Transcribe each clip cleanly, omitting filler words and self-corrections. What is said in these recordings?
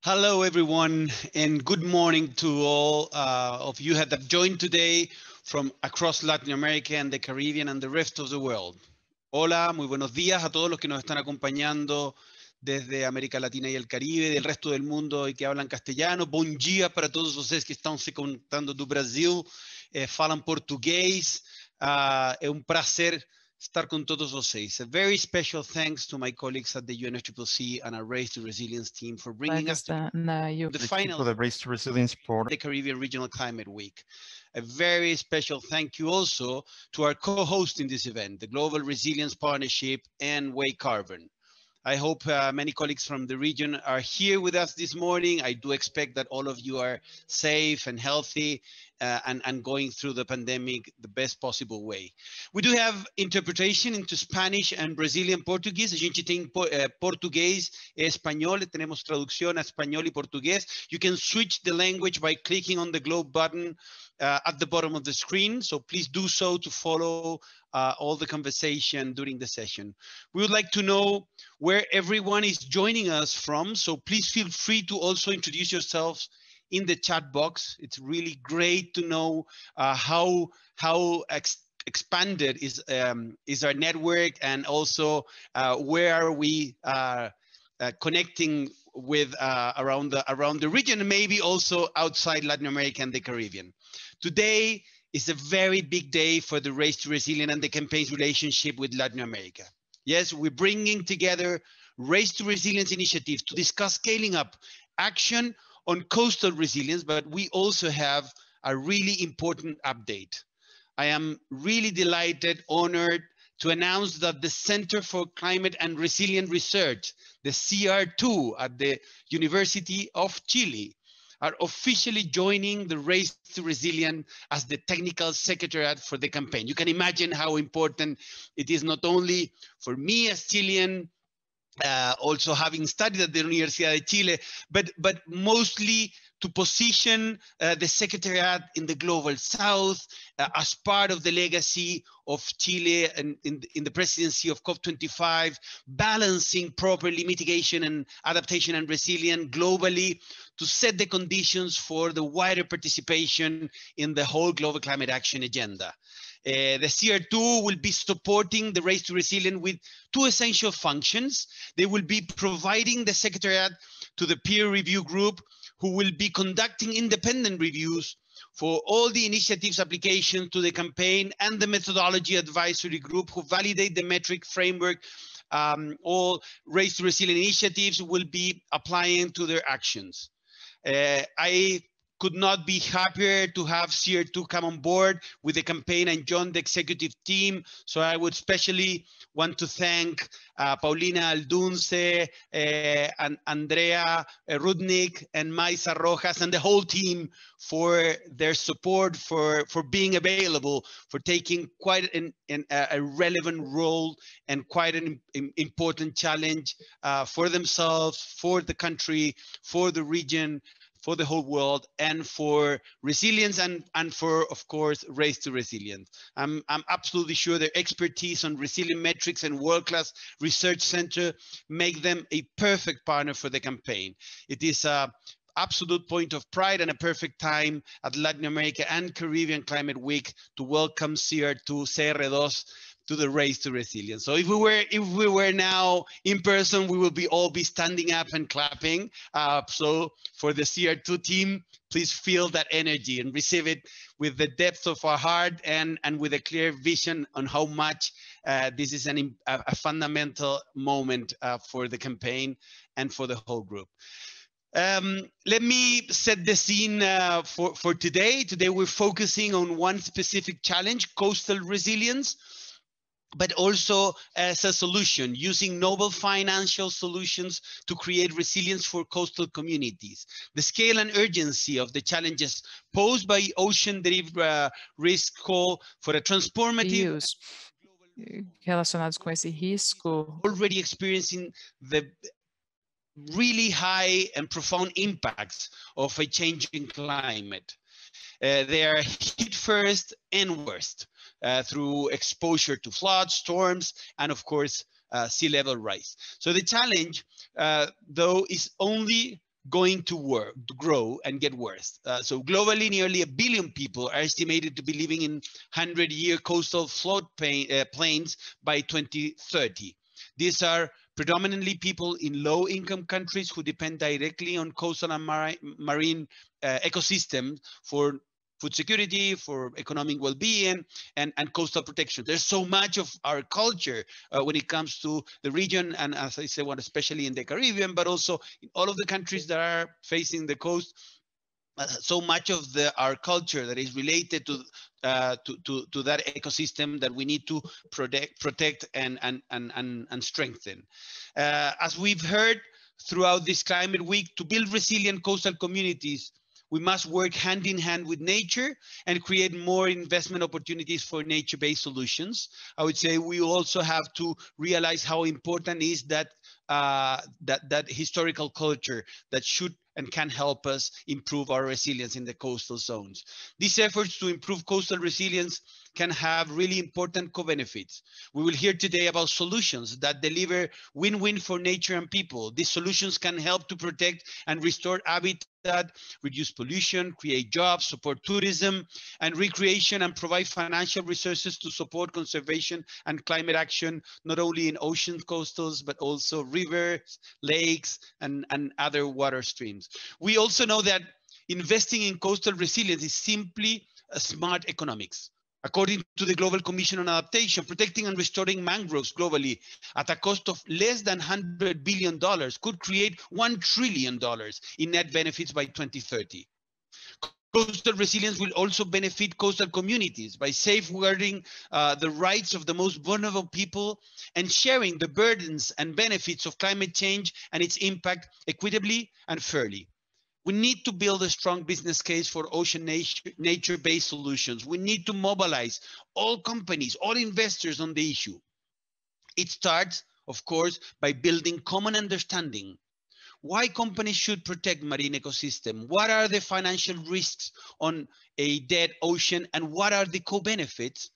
Hello, everyone, and good morning to all of you that have joined today from across Latin America and the Caribbean and the rest of the world. Hola, muy buenos días a todos los que nos están acompañando desde América Latina y el Caribe, del resto del mundo y que hablan castellano. Bom dia para todos vocês que estão se conectando do Brasil, falam português. É prazer estar com todos vocês. A very special thanks to my colleagues at the UNFCCC and our Race to Resilience team for bringing us to the final the Race to Resilience program. The Caribbean Regional Climate Week. A very special thank you also to our co-host in this event, the Global Resilience Partnership and Way Carbon. I hope many colleagues from the region are here with us this morning. I do expect that all of you are safe and healthy and going through the pandemic the best possible way. We do have interpretation into Spanish and Brazilian Portuguese. A gente tem português e espanhol. Tenemos traducción a español y portugués. You can switch the language by clicking on the globe button at the bottom of the screen. So please do so to follow all the conversation during the session. We would like to know where everyone is joining us from. So please feel free to also introduce yourselves in the chat box. It's really great to know how expanded is our network, and also where are we connecting with around the region, and maybe also outside Latin America and the Caribbean. Today is a very big day for the Race to Resilience and the campaign's relationship with Latin America. Yes, we're bringing together Race to Resilience initiatives to discuss scaling up action on coastal resilience, but we also have a really important update. I am really delighted, honored to announce that the Center for Climate and Resilient Research, the CR2 at the University of Chile, are officially joining the Race to Resilience as the technical secretariat for the campaign. You can imagine how important it is, not only for me as Chilean, also having studied at the Universidad de Chile, but mostly to position the Secretariat in the Global South as part of the legacy of Chile and in the presidency of COP25, balancing properly mitigation and adaptation and resilience globally to set the conditions for the wider participation in the whole global climate action agenda. The CR2 will be supporting the Race to Resilience with two essential functions. They will be providing the Secretariat to the peer review group, who will be conducting independent reviews for all the initiatives application to the campaign, and the methodology advisory group, who validate the metric framework all Race to Resilience initiatives will be applying to their actions. I could not be happier to have CR2 come on board with the campaign and join the executive team. So I would especially want to thank Paulina Aldunce, and Andrea Rudnick, and Maisa Rojas, and the whole team for their support, for being available, for taking quite a relevant role and quite an important challenge for themselves, for the country, for the region, for the whole world, and for resilience, and for, of course, Race to Resilience. I'm absolutely sure their expertise on resilient metrics and world-class research center make them a perfect partner for the campaign. It is an absolute point of pride and a perfect time at Latin America and Caribbean Climate Week to welcome CR2, CR2 to the Race to Resilience. So if we were now in person, we will all be standing up and clapping. So for the CR2 team, please feel that energy and receive it with the depth of our heart, and with a clear vision on how much this is a fundamental moment for the campaign and for the whole group. Let me set the scene for today. Today we're focusing on one specific challenge, coastal resilience, but also as a solution, using novel financial solutions to create resilience for coastal communities. The scale and urgency of the challenges posed by ocean-derived risk call for a transformative relacionados com esse risco, already experiencing the really high and profound impacts of a changing climate. They are hit first and worst through exposure to floods, storms, and of course, sea level rise. So the challenge, though, is only going to grow and get worse. So globally, nearly 1 billion people are estimated to be living in 100-year coastal flood plains by 2030. These are predominantly people in low-income countries who depend directly on coastal and marine ecosystems for food security, for economic well-being, and coastal protection. There's so much of our culture when it comes to the region, and as I said, especially in the Caribbean, but also in all of the countries that are facing the coast. So much of our culture that is related to that ecosystem that we need to protect and strengthen. As we've heard throughout this climate week, to build resilient coastal communities, we must work hand in hand with nature and create more investment opportunities for nature-based solutions. I would say we also have to realize how important is that historical culture that should and can help us improve our resilience in the coastal zones. These efforts to improve coastal resilience can have really important co-benefits. We will hear today about solutions that deliver win-win for nature and people. These solutions can help to protect and restore habitat, reduce pollution, create jobs, support tourism and recreation, and provide financial resources to support conservation and climate action, not only in ocean coastals, but also rivers, lakes, and other water streams. We also know that investing in coastal resilience is simply a smart economics. According to the Global Commission on Adaptation, protecting and restoring mangroves globally at a cost of less than $100 billion could create $1 trillion in net benefits by 2030. Coastal resilience will also benefit coastal communities by safeguarding the rights of the most vulnerable people and sharing the burdens and benefits of climate change and its impact equitably and fairly. We need to build a strong business case for ocean nature-based solutions. We need to mobilize all companies, all investors on the issue. It starts, of course, by building common understanding. Why companies should protect marine ecosystem? What are the financial risks on a dead ocean, and what are the co-benefits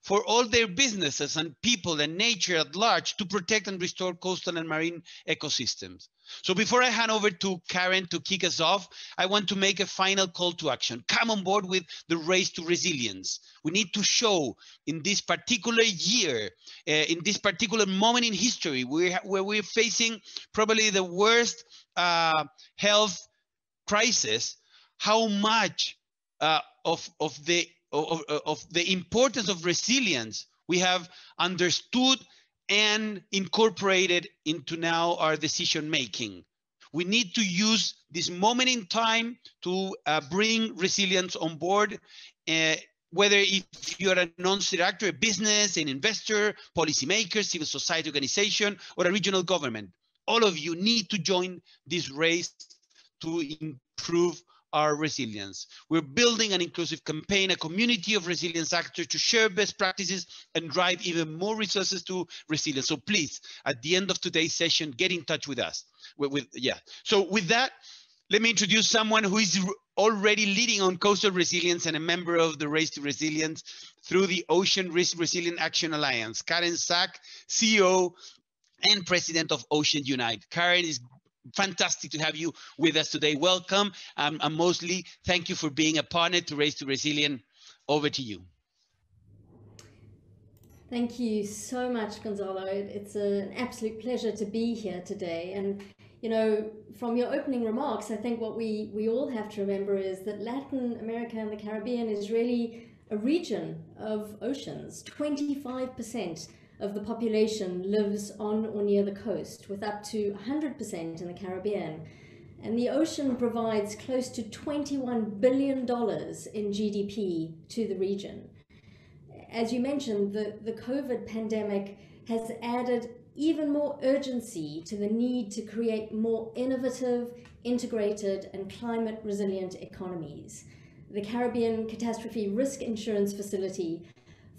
for all their businesses and people and nature at large to protect and restore coastal and marine ecosystems? So before I hand over to Karen to kick us off, I want to make a final call to action. Come on board with the race to resilience. We need to show in this particular year, in this particular moment in history, where we're facing probably the worst health crisis, how much of the importance of resilience we have understood and incorporated into now our decision making. We need to use this moment in time to bring resilience on board, whether if you're a non-state actor, a business, an investor, policymaker, civil society organization, or a regional government. All of you need to join this race to improve our resilience. We're building an inclusive campaign, a community of resilience actors to share best practices and drive even more resources to resilience. So please, at the end of today's session, get in touch with us. So with that, let me introduce someone who is already leading on coastal resilience and a member of the Race to Resilience through the Ocean Risk Resilient Action Alliance. Karen Sack, CEO and President of Ocean Unite. Karen, is fantastic to have you with us today. Welcome, and mostly thank you for being a partner to Race to Resilient. Over to you. Thank you so much, Gonzalo. It's an absolute pleasure to be here today. And, you know, from your opening remarks, I think what we all have to remember is that Latin America and the Caribbean is really a region of oceans. 25% of the population lives on or near the coast, with up to 100% in the Caribbean. And the ocean provides close to $21 billion in GDP to the region. As you mentioned, the COVID pandemic has added even more urgency to the need to create more innovative, integrated, and climate resilient economies. The Caribbean Catastrophe Risk Insurance Facility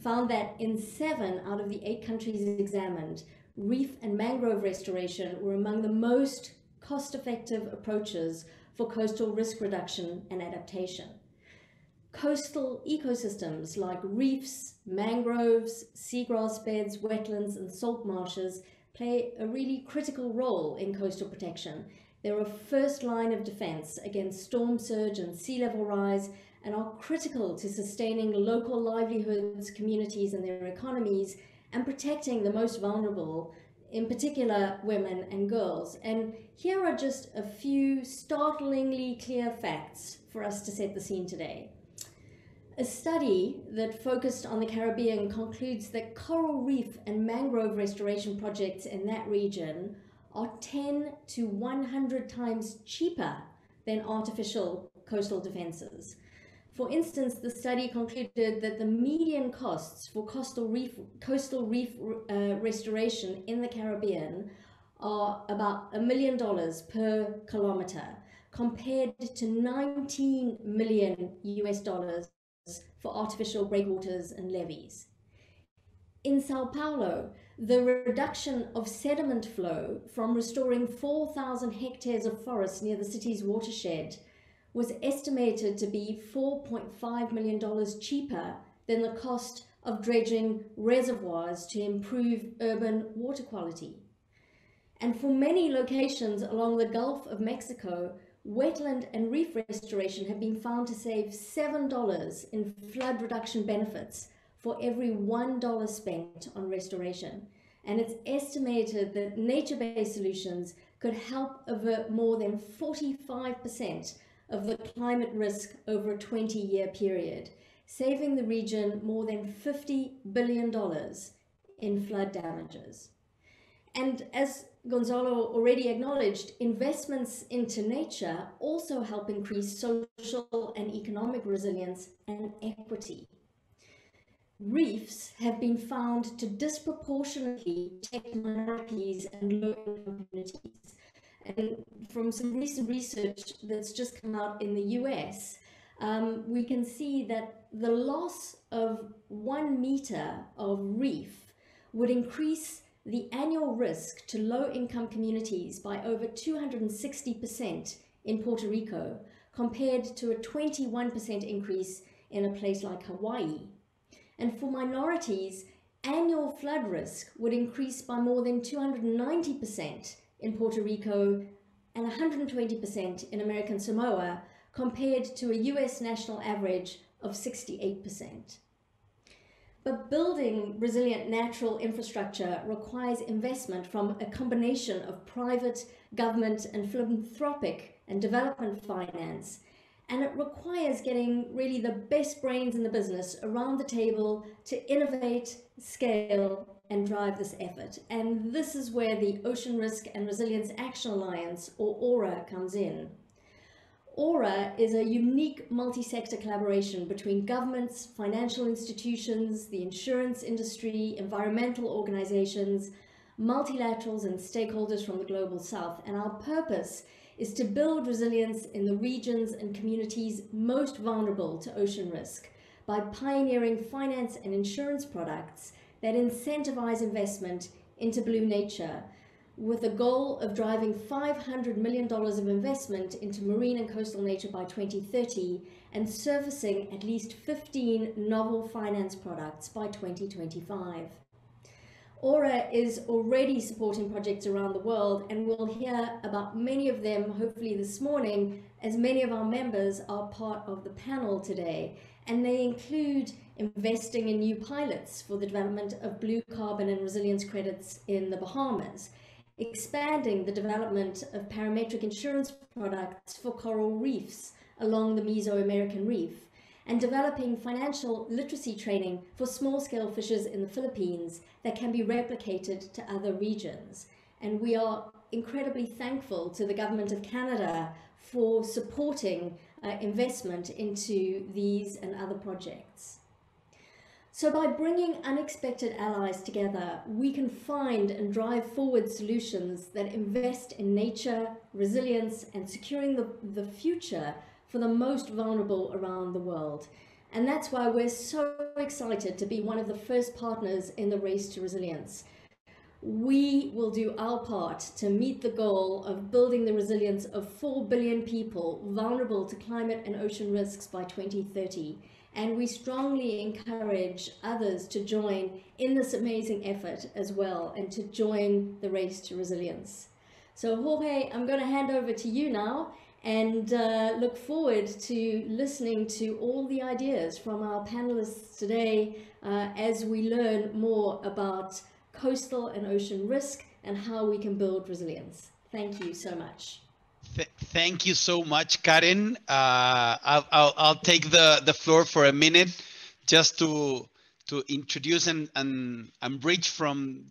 found that in 7 out of the 8 countries examined, reef and mangrove restoration were among the most cost-effective approaches for coastal risk reduction and adaptation. Coastal ecosystems like reefs, mangroves, seagrass beds, wetlands, and salt marshes play a really critical role in coastal protection, They're a first line of defense against storm surge and sea level rise, and are critical to sustaining local livelihoods, communities, and their economies, and protecting the most vulnerable, in particular women and girls. And here are just a few startlingly clear facts for us to set the scene today. A study that focused on the Caribbean concludes that coral reef and mangrove restoration projects in that region are 10 to 100 times cheaper than artificial coastal defenses. For instance, the study concluded that the median costs for coastal reef restoration in the Caribbean are about $1 million per kilometer, compared to $19 million for artificial breakwaters and levees. In Sao Paulo, the reduction of sediment flow from restoring 4,000 hectares of forest near the city's watershed was estimated to be $4.5 million cheaper than the cost of dredging reservoirs to improve urban water quality. And for many locations along the Gulf of Mexico, wetland and reef restoration have been found to save $7 in flood reduction benefits for every $1 spent on restoration. And it's estimated that nature-based solutions could help avert more than 45% of the climate risk over a 20-year period, saving the region more than $50 billion in flood damages. And as Gonzalo already acknowledged, investments into nature also help increase social and economic resilience and equity. Reefs have been found to disproportionately protect minorities and low-income communities. And from some recent research that's just come out in the US, we can see that the loss of 1 meter of reef would increase the annual risk to low-income communities by over 260% in Puerto Rico, compared to a 21% increase in a place like Hawaii. And for minorities, annual flood risk would increase by more than 290% in Puerto Rico and 120% in American Samoa, compared to a US national average of 68%. But building resilient natural infrastructure requires investment from a combination of private, government, and philanthropic and development finance. And it requires getting really the best brains in the business around the table to innovate, scale, and drive this effort. And this is where the Ocean Risk and Resilience Action Alliance, or ORA, comes in. ORA is a unique multi-sector collaboration between governments, financial institutions, the insurance industry, environmental organizations, multilaterals, and stakeholders from the Global South. And our purpose is to build resilience in the regions and communities most vulnerable to ocean risk by pioneering finance and insurance products that incentivize investment into blue nature, with the goal of driving $500 million of investment into marine and coastal nature by 2030 and surfacing at least 15 novel finance products by 2025. ORA is already supporting projects around the world, and we'll hear about many of them hopefully this morning, as many of our members are part of the panel today. And they include investing in new pilots for the development of blue carbon and resilience credits in the Bahamas, expanding the development of parametric insurance products for coral reefs along the Mesoamerican reef, and developing financial literacy training for small-scale fishers in the Philippines that can be replicated to other regions. And we are incredibly thankful to the Government of Canada for supporting investment into these and other projects. So by bringing unexpected allies together, we can find and drive forward solutions that invest in nature, resilience, and securing the future for the most vulnerable around the world. And that's why we're so excited to be one of the first partners in the race to resilience. We will do our part to meet the goal of building the resilience of 4 billion people vulnerable to climate and ocean risks by 2030. And we strongly encourage others to join in this amazing effort as well, and to join the race to resilience. So Jorge, I'm going to hand over to you now and look forward to listening to all the ideas from our panelists today as we learn more about coastal and ocean risk and how we can build resilience. Thank you so much. Thank you so much, Karen. I'll take the floor for a minute just to introduce and bridge from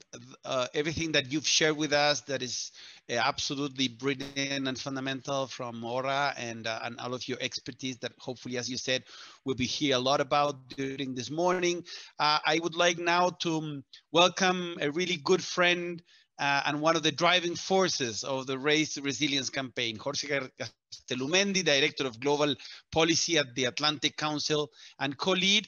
everything that you've shared with us that is absolutely brilliant and fundamental from Ora and all of your expertise that hopefully, as you said, we'll be here a lot about during this morning. I would like now to welcome a really good friend and one of the driving forces of the Race to Resilience campaign, Jorge Castelumendi, Director of Global Policy at the Atlantic Council and co-lead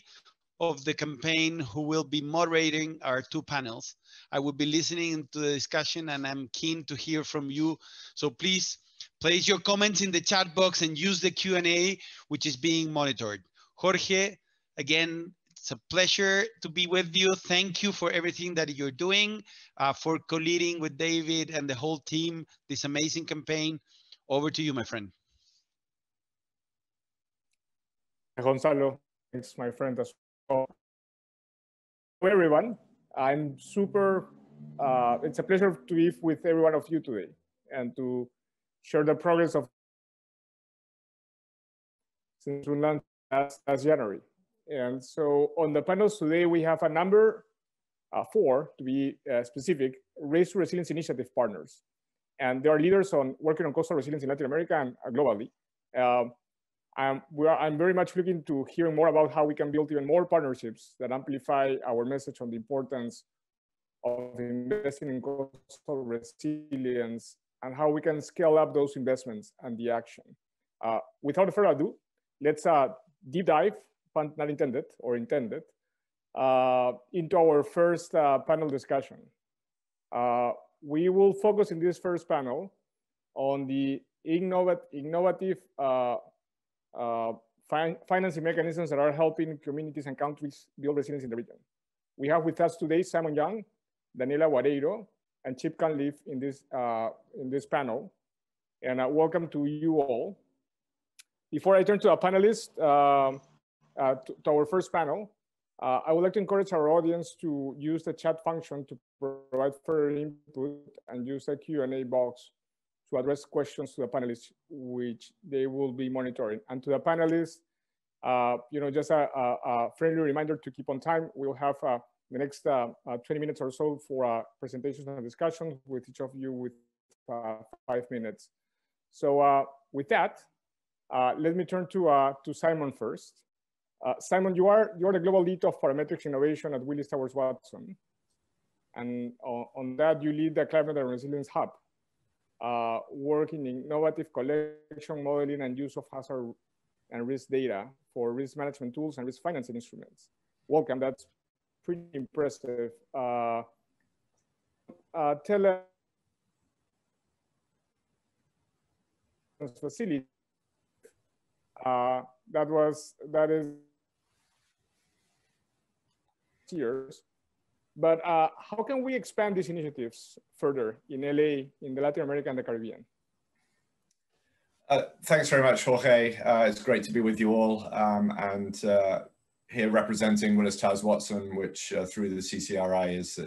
of the campaign, who will be moderating our two panels. I will be listening to the discussion and I'm keen to hear from you. So please place your comments in the chat box and use the Q&A, which is being monitored. Jorge, again, it's a pleasure to be with you. Thank you for everything that you're doing, for co-leading with David and the whole team, this amazing campaign. Over to you, my friend. Gonzalo, it's my friend as well. Hello, everyone. I'm super, it's a pleasure to be with every one of you today and to share the progress of since we launched last January. And so on the panels today, we have a number, 4 to be specific, Race to Resilience Initiative partners. And they are leaders on working on coastal resilience in Latin America and globally. I'm very much looking to hearing more about how we can build even more partnerships that amplify our message on the importance of investing in coastal resilience and how we can scale up those investments and the action. Without further ado, let's deep dive, pun not intended or intended, into our first panel discussion. We will focus in this first panel on the innovative financing mechanisms that are helping communities and countries build resilience in the region. We have with us today Simon Young, Daniela Guareiro, and Chip Canleaf in this panel. And welcome to you all. Before I turn to our panelists, to our first panel, I would like to encourage our audience to use the chat function to provide further input and use the Q&A box to address questions to the panelists, which they will be monitoring. And to the panelists, just a friendly reminder to keep on time. We'll have the next 20 minutes or so for presentations and discussions with each of you with 5 minutes. So with that, let me turn to Simon first. Simon, you are the global lead of parametrics innovation at Willis Towers Watson. And on that, you lead the Climate and Resilience Hub, working in innovative collection, modeling, and use of hazard and risk data for risk management tools and risk financing instruments. Welcome, that's pretty impressive. Tell us facility that is years. But how can we expand these initiatives further in LA, in the Latin America and the Caribbean? Thanks very much, Jorge. It's great to be with you all and here representing Willis Towers Watson, which through the CCRI is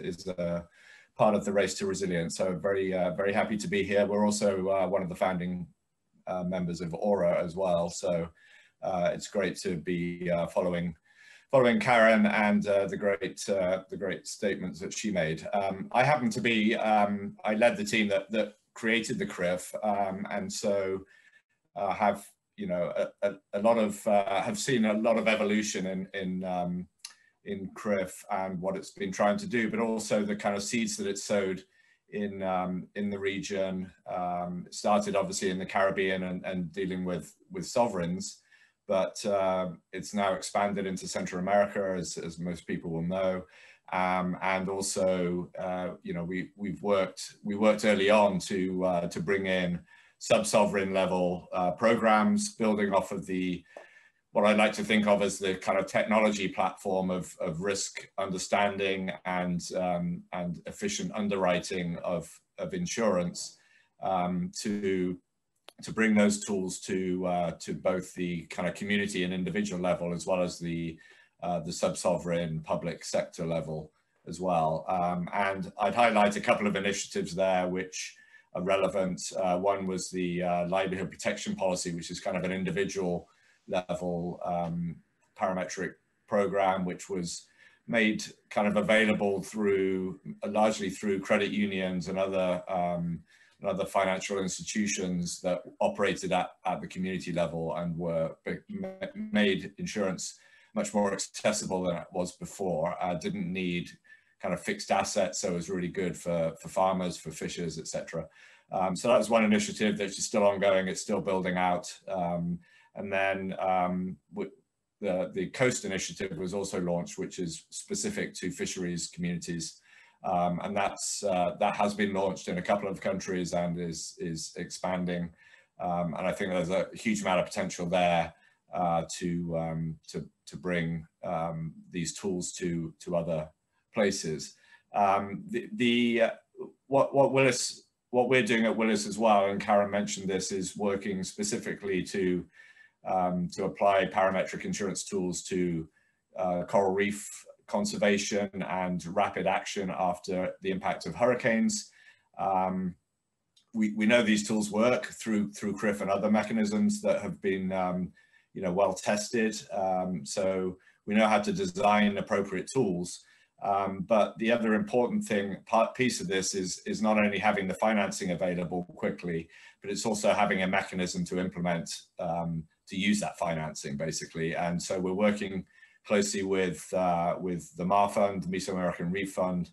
part of the Race to Resilience. So very happy to be here. We're also one of the founding members of Aura as well. So it's great to be following Karen and the great statements that she made. I happen to be, I led the team that created the CRIF, and so have have seen a lot of evolution in CRIF and what it's been trying to do, but also the kind of seeds that it sowed in the region. It started obviously in the Caribbean and dealing with sovereigns. But it's now expanded into Central America, as most people will know, and also, we worked early on to bring in sub-sovereign level programs, building off of what I like to think of as the kind of technology platform of risk understanding and efficient underwriting of insurance. to bring those tools to both the kind of community and individual level, as well as the sub-sovereign public sector level as well. And I'd highlight a couple of initiatives there which are relevant. One was the livelihood protection policy, which is kind of an individual level parametric program, which was made kind of available through largely through credit unions and other financial institutions that operated at the community level, and made insurance much more accessible than it was before. Didn't need kind of fixed assets, so it was really good for farmers, for fishers, etc. So that was one initiative that's still ongoing. It's still building out. And then the Coast Initiative was also launched, which is specific to fisheries communities. And that has been launched in a couple of countries and is expanding. And I think there's a huge amount of potential there to bring these tools to other places. What we're doing at Willis as well, and Karen mentioned this, is working specifically to apply parametric insurance tools to coral reef conservation and rapid action after the impact of hurricanes. We know these tools work through CRIF and other mechanisms that have been well tested. So we know how to design appropriate tools. But the other important piece of this is not only having the financing available quickly, but it's also having a mechanism to implement, to use that financing basically. And so we're working closely with the MAR Fund, the Mesoamerican Reef Fund,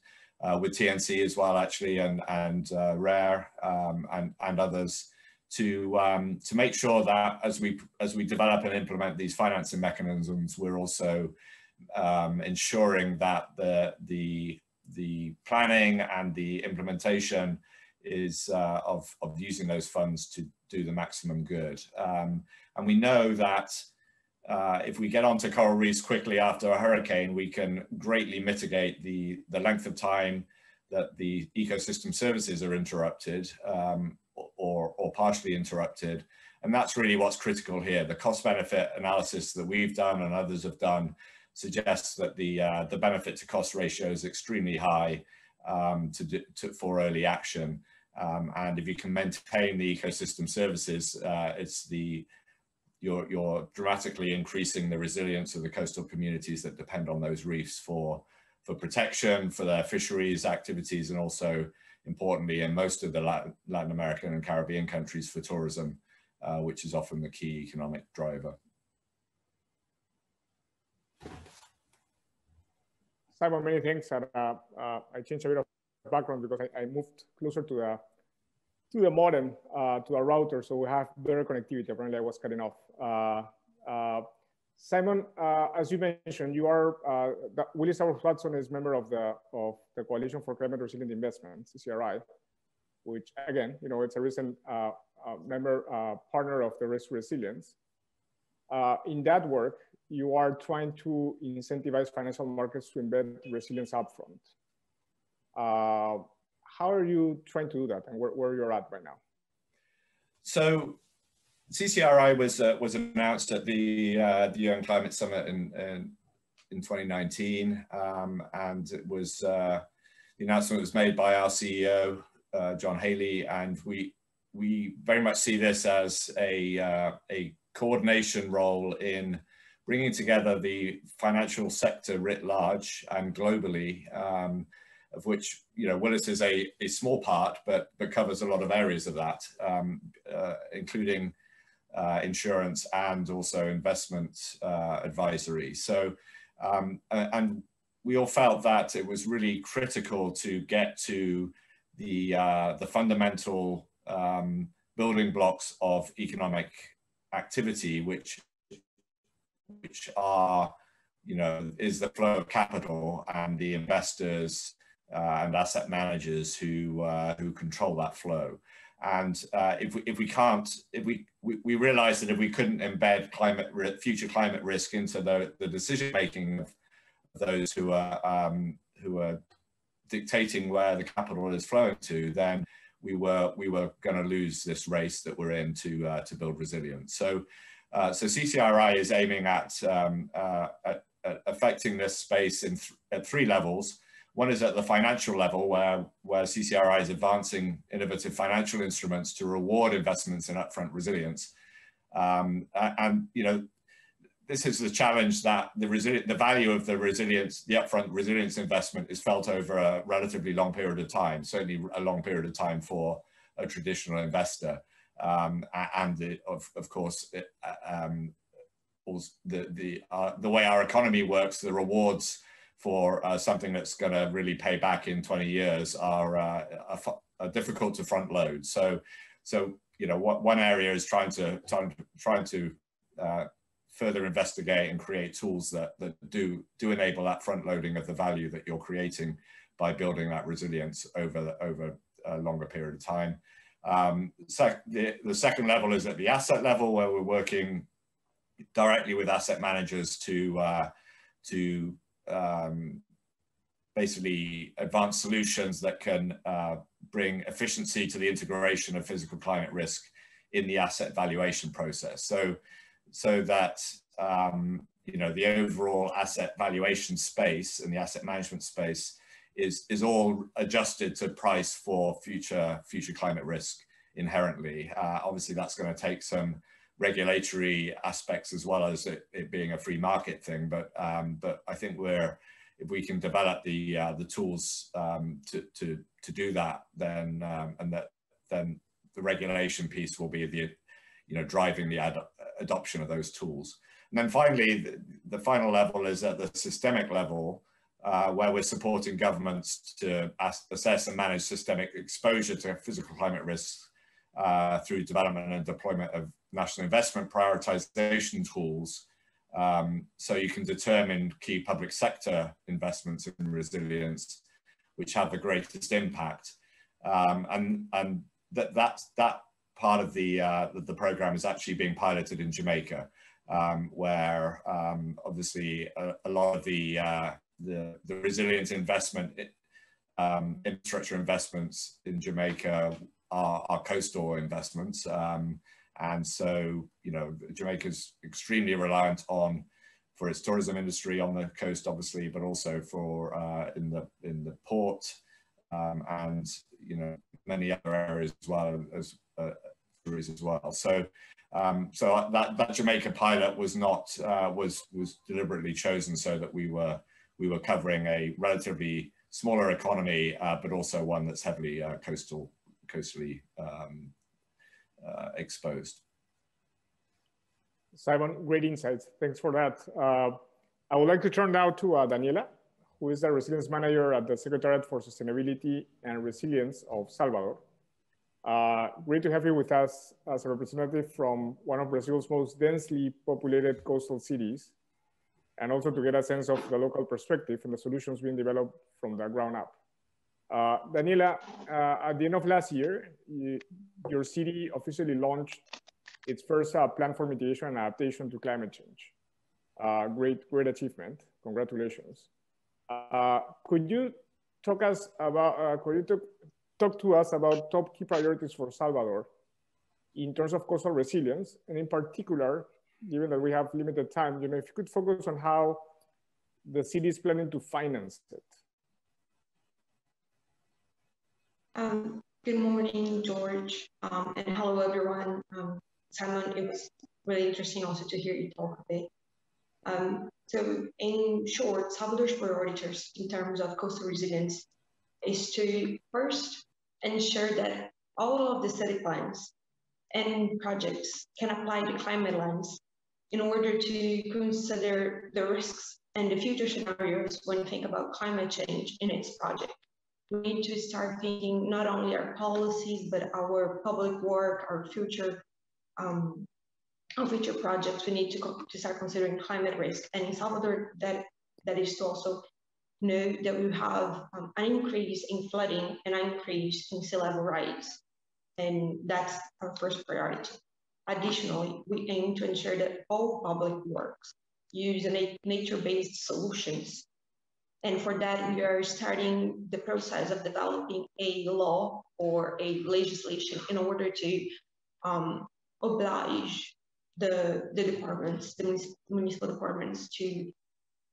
with TNC as well actually, and RARE and others to make sure that as we develop and implement these financing mechanisms, we're also ensuring that the planning and the implementation is of using those funds to do the maximum good. And we know that if we get onto coral reefs quickly after a hurricane, we can greatly mitigate the length of time that the ecosystem services are interrupted or partially interrupted. And that's really what's critical here. The cost benefit analysis that we've done and others have done suggests that the benefit to cost ratio is extremely high for early action. And if you can maintain the ecosystem services, you're dramatically increasing the resilience of the coastal communities that depend on those reefs for protection, for their fisheries activities, and also importantly in most of the Latin American and Caribbean countries for tourism, which is often the key economic driver. Simon, many thanks. I changed a bit of background because I moved closer to the modem, to the router, so we have better connectivity. Apparently I was cutting off. Simon, as you mentioned, you are, Willis Towers Watson is member of the Coalition for Climate Resilient Investment, CCRI, which again, it's a recent partner of the Resilience. In that work, you are trying to incentivize financial markets to embed resilience upfront. How are you trying to do that, and where you're at right now? So CCRI was announced at the UN Climate Summit in 2019, and it was the announcement was made by our CEO John Haley, and we very much see this as a coordination role in bringing together the financial sector writ large and globally, of which Willis is a small part, but covers a lot of areas of that, including insurance and also investment advisory. So, and we all felt that it was really critical to get to the fundamental building blocks of economic activity, which are, is the flow of capital and the investors and asset managers who control that flow. And we realized that if we couldn't embed future climate risk into the decision making of those who are dictating where the capital is flowing to, then we were going to lose this race that we're in to build resilience. So CCRI is aiming at affecting this space at three levels. One is at the financial level, where CCRI is advancing innovative financial instruments to reward investments in upfront resilience. And you know, this is the challenge, that the value of the resilience, the upfront resilience investment, is felt over a relatively long period of time, certainly a long period of time for a traditional investor. Of course, the way our economy works, the rewards for something that's going to really pay back in 20 years are difficult to front load. So you know, one area is trying to further investigate and create tools that do enable that front loading of the value that you're creating by building that resilience over a longer period of time. The second level is at the asset level, where we're working directly with asset managers to basically advance solutions that can bring efficiency to the integration of physical climate risk in the asset valuation process. So that you know, the overall asset valuation space and the asset management space is all adjusted to price for future climate risk inherently. Obviously, that's going to take some regulatory aspects as well as it being a free market thing. But I think if we can develop the tools to do that, then then the regulation piece will be driving the adoption of those tools. And then finally, the final level is at the systemic level, where we're supporting governments to assess and manage systemic exposure to physical climate risks through development and deployment of national investment prioritization tools. So you can determine key public sector investments in resilience, which have the greatest impact. And that part of the program is actually being piloted in Jamaica, where obviously a lot of the resilience investment, infrastructure investments in Jamaica are coastal investments. And so, Jamaica's extremely reliant for its tourism industry on the coast, obviously, but also for in the port and many other areas as well as So that Jamaica pilot was not was deliberately chosen so that we were covering a relatively smaller economy, but also one that's heavily coastally exposed. Simon, great insights. Thanks for that. I would like to turn now to Daniela, who is the Resilience Manager at the Secretariat for Sustainability and Resilience of Salvador. Great to have you with us as a representative from one of Brazil's most densely populated coastal cities, and also to get a sense of the local perspective and the solutions being developed from the ground up. Daniela, at the end of last year, your city officially launched its first plan for mitigation and adaptation to climate change. Great achievement. Congratulations. Could you talk to us about top key priorities for Salvador in terms of coastal resilience, and in particular, given that we have limited time, if you could focus on how the city is planning to finance it. Good morning, George, and hello, everyone. Simon, it was really interesting also to hear you talk a bit. So in short, Salvador's priorities in terms of coastal resilience is to first ensure that all of the city plans and projects can apply to climate lens in order to consider the risks and the future scenarios when you think about climate change in its project. We need to start thinking not only our policies, but our public work, our future projects. We need to start considering climate risk. And in Salvador, that is to also know that we have an increase in flooding and an increase in sea level rise. And that's our first priority. Additionally, we aim to ensure that all public works use nature-based solutions And for that, we are starting the process of developing a law or a legislation in order to oblige the departments, the municipal departments, to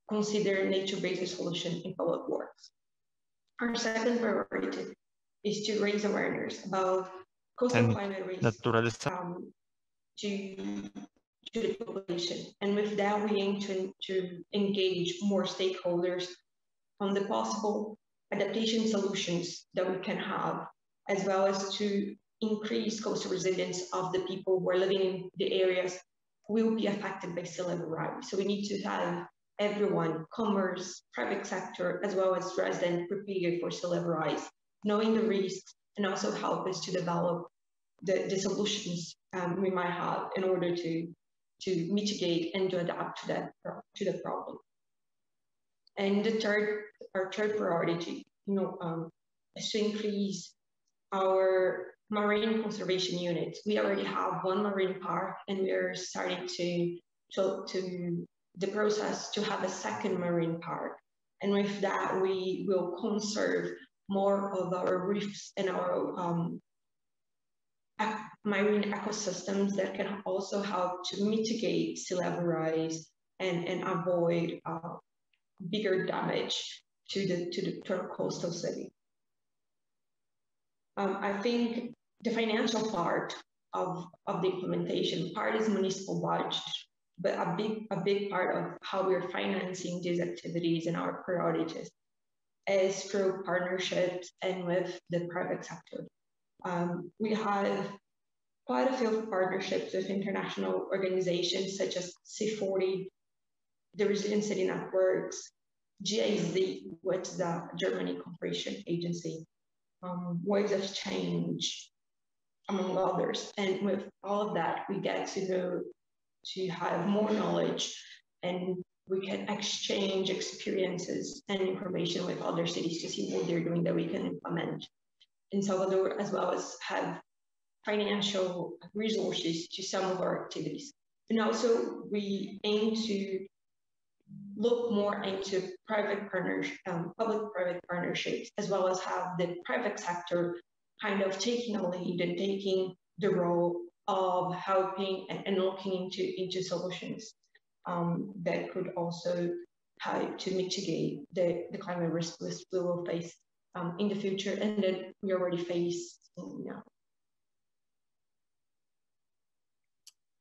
consider nature-based solution in public works. Our second priority is to raise awareness about coastal climate risk to the population. And with that, we aim to engage more stakeholders on the possible adaptation solutions that we can have, as well as to increase coastal resilience of the people who are living in the areas who will be affected by sea level rise. So we need to have everyone, commerce, private sector, as well as residents, prepared for sea level rise, knowing the risks, and also help us to develop the solutions we might have in order to mitigate and to adapt to the problem. And our third priority, is to increase our marine conservation units. We already have one marine park, and we are starting to the process to have a second marine park. And with that, we will conserve more of our reefs and our marine ecosystems that can also help to mitigate sea level rise and avoid bigger damage to our coastal city. I think the financial part of the implementation part is municipal budget, but a big part of how we're financing these activities and our priorities is through partnerships and with the private sector. We have quite a few partnerships with international organizations such as C40, the Resilient City Networks, GIZ, which is the Germany Cooperation Agency, Waves of Change, among others. And with all of that, we get to have more knowledge, and we can exchange experiences and information with other cities to see what they're doing that we can implement in Salvador, as well as have financial resources to some of our activities. And also we aim to look more into public-private partnerships, as well as have the private sector kind of taking a lead and taking the role of helping and looking into solutions that could also help to mitigate the climate risk we will face in the future, and that we already face now.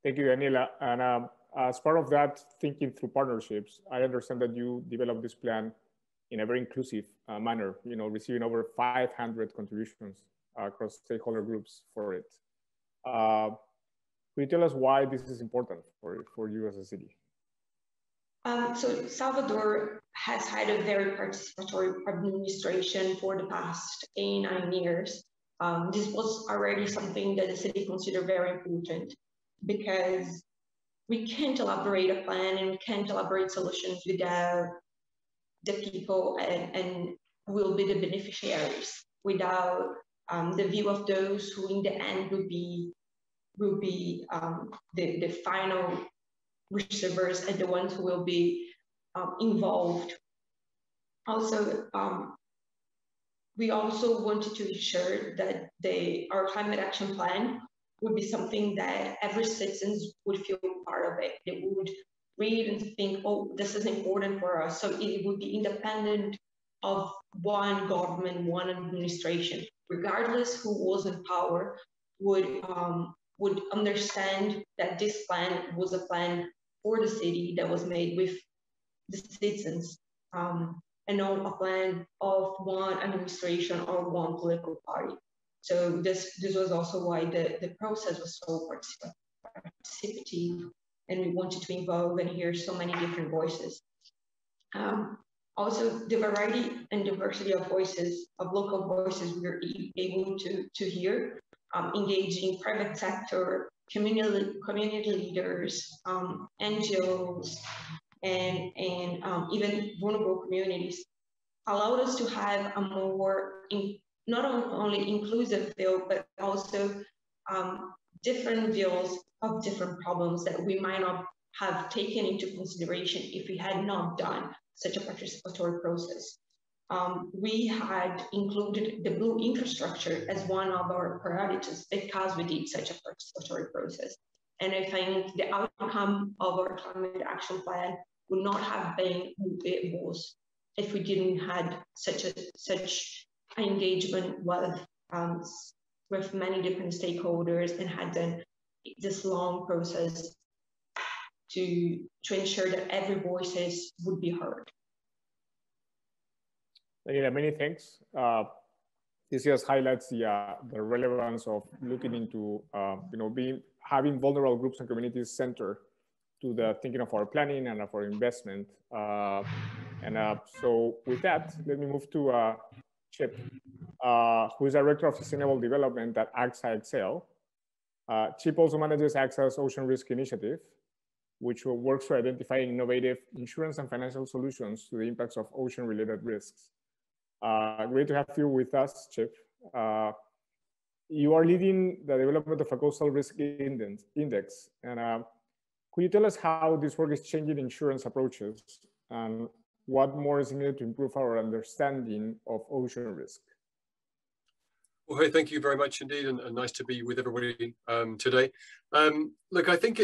Thank you, Daniela. And as part of that, thinking through partnerships, I understand that you developed this plan in a very inclusive manner, receiving over 500 contributions across stakeholder groups for it. Could you tell us why this is important for you as a city? So Salvador has had a very participatory administration for the past 9 years. This was already something that the city considered very important, because we can't elaborate a plan and we can't elaborate solutions without the people and will be the beneficiaries, without the view of those who in the end will be the final receivers and the ones who will be involved. Also, we also wanted to ensure that our climate action plan would be something that every citizen would feel part of it. They would read and think, oh, this is important for us. So it would be independent of one government, one administration, regardless who was in power, would understand that this plan was a plan for the city that was made with the citizens, and not a plan of one administration or one political party. So this was also why the process was so participative, and we wanted to involve and hear so many different voices. Also, the variety and diversity of voices, of local voices, we were able to hear, engaging private sector, community leaders, NGOs, and even vulnerable communities, allowed us to have a more, not only inclusive view, but also different views of different problems that we might not have taken into consideration if we had not done such a participatory process. We had included the blue infrastructure as one of our priorities because we did such a participatory process. And I think the outcome of our climate action plan would not have been who it was if we didn't had such an engagement with many different stakeholders and had done this long process to ensure that every voices would be heard. Yeah, many thanks. This just highlights the relevance of looking into having vulnerable groups and communities center to the thinking of our planning and of our investment. So with that, let me move to Chip, who is Director of Sustainable Development at AXA Excel. Chip also manages AXA's Ocean Risk Initiative, which works to identify innovative insurance and financial solutions to the impacts of ocean-related risks. Great to have you with us, Chip. You are leading the development of a coastal risk index. And could you tell us how this work is changing insurance approaches and what more is needed to improve our understanding of ocean risk? Well, hey, thank you very much indeed, and nice to be with everybody today. Look, I think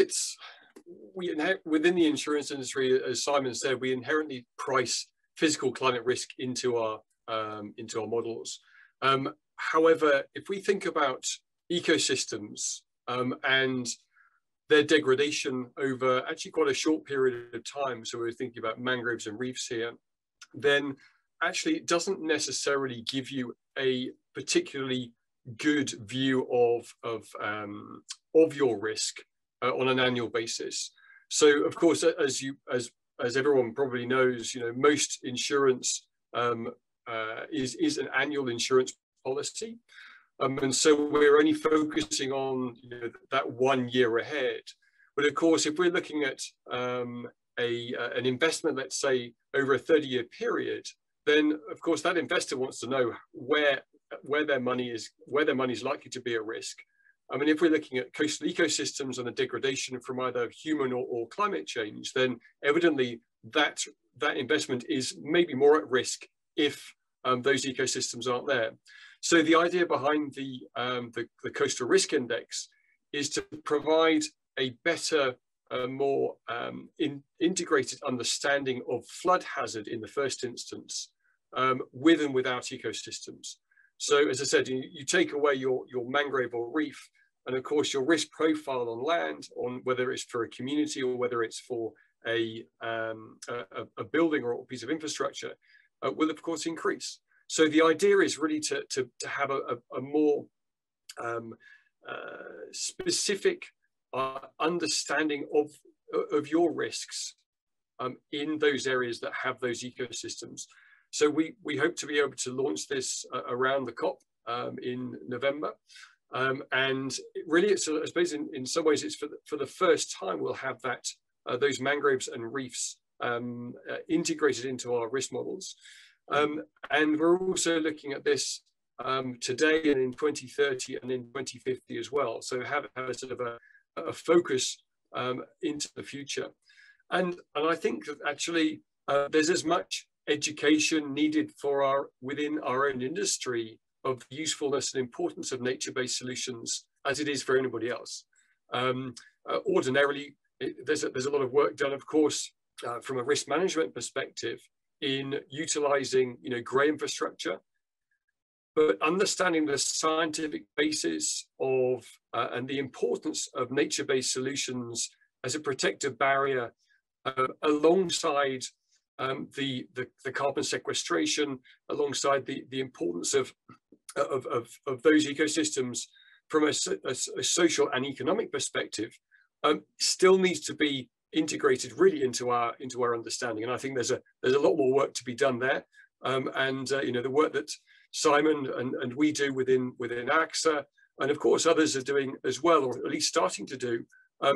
within the insurance industry, as Simon said, we inherently price physical climate risk into our models. However, if we think about ecosystems and their degradation over actually quite a short period of time, so we're thinking about mangroves and reefs here, then actually it doesn't necessarily give you a particularly good view of your risk on an annual basis. So of course, as everyone probably knows, most insurance is an annual insurance policy. And so we're only focusing on that 1 year ahead. But of course, if we're looking at an investment, let's say over a 30-year period, then of course that investor wants to know where their money is likely to be at risk. I mean, if we're looking at coastal ecosystems and the degradation from either human or climate change, then evidently that investment is maybe more at risk if those ecosystems aren't there. So the idea behind the Coastal Risk Index is to provide a better, more integrated understanding of flood hazard in the first instance, with and without ecosystems. So as I said, you take away your mangrove or reef, and of course your risk profile on land, on whether it's for a community or whether it's for a building or a piece of infrastructure, will of course increase. So the idea is really to have a more specific understanding of your risks in those areas that have those ecosystems. So we hope to be able to launch this around the COP in November. And really, I suppose in some ways, it's for the first time we'll have that those mangroves and reefs integrated into our risk models. And we're also looking at this today and in 2030 and in 2050 as well. So have a sort of a focus into the future. And I think that actually there's as much education needed within our own industry of the usefulness and importance of nature-based solutions as it is for anybody else. Ordinarily, there's a lot of work done, of course, from a risk management perspective in utilizing, grey infrastructure, but understanding the scientific basis of and the importance of nature-based solutions as a protective barrier alongside the carbon sequestration, alongside the importance of those ecosystems from a social and economic perspective, still needs to be integrated really into our understanding. And I think there's a lot more work to be done there. The work that Simon and we do within AXA, and of course others are doing as well, or at least starting to do,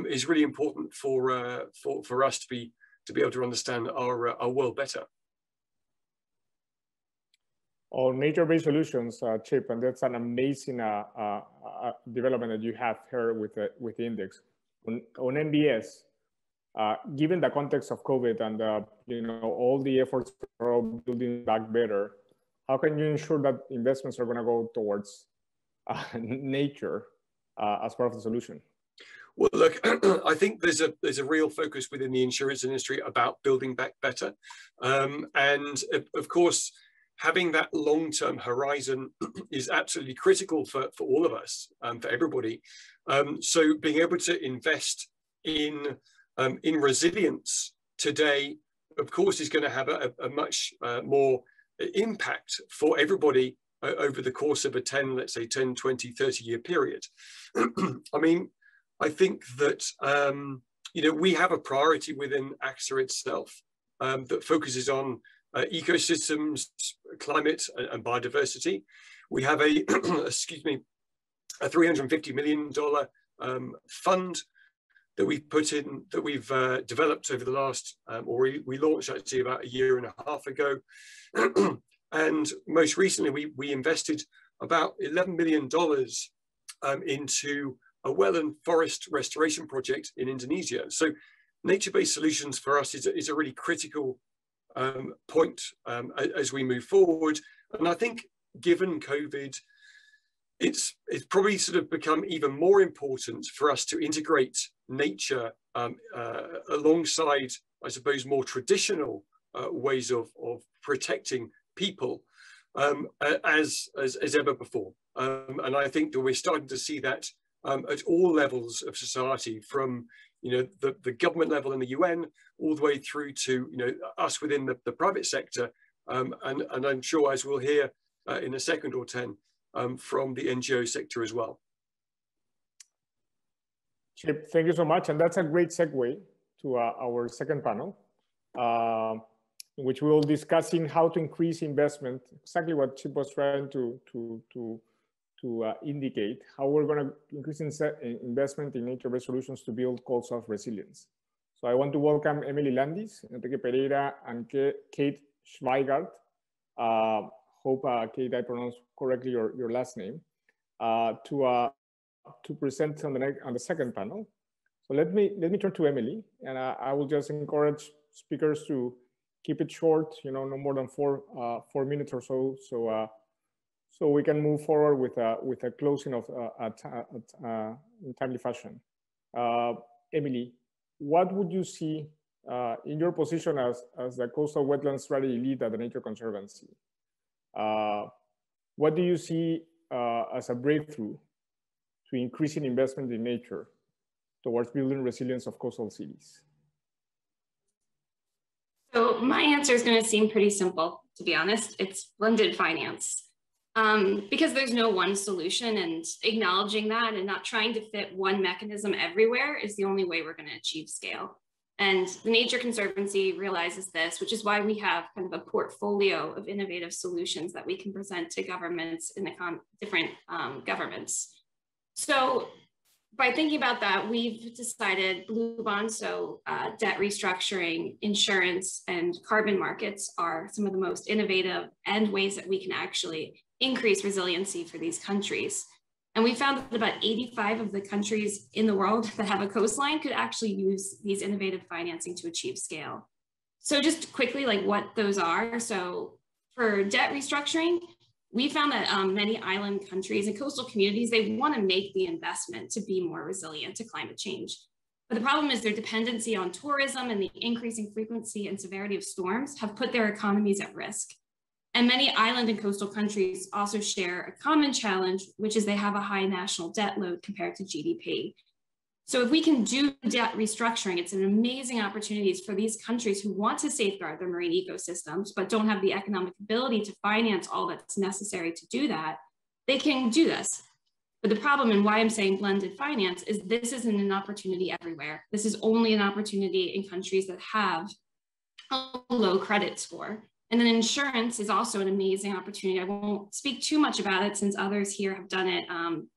is really important for us to be able to understand our world better. On nature-based solutions, Chip, and that's an amazing development that you have here with the index. On NBS, Given the context of COVID and all the efforts for building back better, how can you ensure that investments are going to go towards nature as part of the solution? Well, look, I think there's a real focus within the insurance industry about building back better, and of course, having that long-term horizon is absolutely critical for all of us, for everybody. So being able to invest in resilience today, of course, is going to have a much more impact for everybody over the course of a 10, let's say 10, 20, 30-year period. I mean, I think that, we have a priority within AXA itself that focuses on ecosystems, climate, and biodiversity. We have a, excuse me, a $350 million fund that we've put in, that we've developed over the last, or we launched actually about 1.5 years ago. And most recently, we invested about $11 million into a well and forest restoration project in Indonesia. So nature-based solutions for us is a really critical point as we move forward. And I think given COVID, it's probably sort of become even more important for us to integrate nature alongside, I suppose, more traditional ways of protecting people as ever before. And I think that we're starting to see that at all levels of society, from the government level in the UN all the way through to us within the private sector, and I'm sure, as we'll hear in a second or 10, from the NGO sector as well. Chip, thank you so much, and that's a great segue to our second panel, in which we will discuss how to increase investment. Exactly what Chip was trying to indicate, how we're going to increase investment in nature-based solutions to build coastal resilience. So I want to welcome Emily Landis, Enrique Pereira, and Kate Schweigart. Hope, Kate, I pronounced correctly your last name, to present on the second panel. So let me turn to Emily, and I will just encourage speakers to keep it short, no more than four minutes or so, so we can move forward with a closing of in timely fashion. Emily, what would you see in your position as the Coastal Wetlands Strategy Lead at the Nature Conservancy? What do you see as a breakthrough to increasing investment in nature towards building resilience of coastal cities? So my answer is going to seem pretty simple, to be honest. It's blended finance. Because there's no one solution, and acknowledging that and not trying to fit one mechanism everywhere is the only way we're going to achieve scale. And the Nature Conservancy realizes this, which is why we have kind of a portfolio of innovative solutions that we can present to governments in the different governments. So by thinking about that, we've decided blue bonds, so debt restructuring, insurance, and carbon markets are some of the most innovative and ways that we can actually increase resiliency for these countries. And we found that about 85 of the countries in the world that have a coastline could actually use these innovative financing to achieve scale. So just quickly, like what those are. So for debt restructuring, we found that many island countries and coastal communities, they want to make the investment to be more resilient to climate change. But the problem is their dependency on tourism and the increasing frequency and severity of storms have put their economies at risk. And many island and coastal countries also share a common challenge, which is they have a high national debt load compared to GDP. So if we can do debt restructuring, it's an amazing opportunity for these countries who want to safeguard their marine ecosystems, but don't have the economic ability to finance all that's necessary to do that. They can do this. But the problem, and why I'm saying blended finance, is this isn't an opportunity everywhere. This is only an opportunity in countries that have a low credit score. And then insurance is also an amazing opportunity. I won't speak too much about it since others here have done it,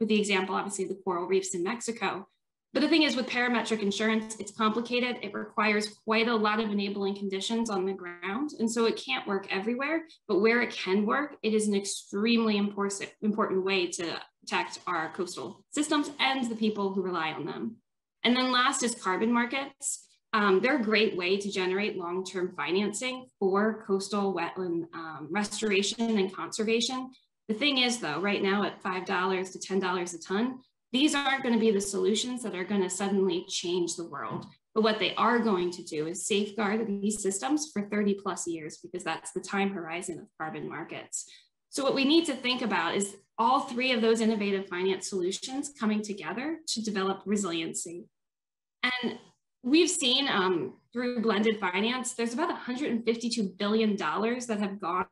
with the example, obviously, the coral reefs in Mexico. But the thing is, with parametric insurance, it's complicated. It requires quite a lot of enabling conditions on the ground. And so it can't work everywhere, but where it can work, it is an extremely important way to protect our coastal systems and the people who rely on them. And then last is carbon markets. They're a great way to generate long-term financing for coastal wetland restoration and conservation. The thing is, though, right now at $5 to $10 a ton, these aren't going to be the solutions that are going to suddenly change the world. But what they are going to do is safeguard these systems for 30 plus years, because that's the time horizon of carbon markets. So what we need to think about is all three of those innovative finance solutions coming together to develop resiliency. And we've seen through blended finance, there's about $152 billion that have gone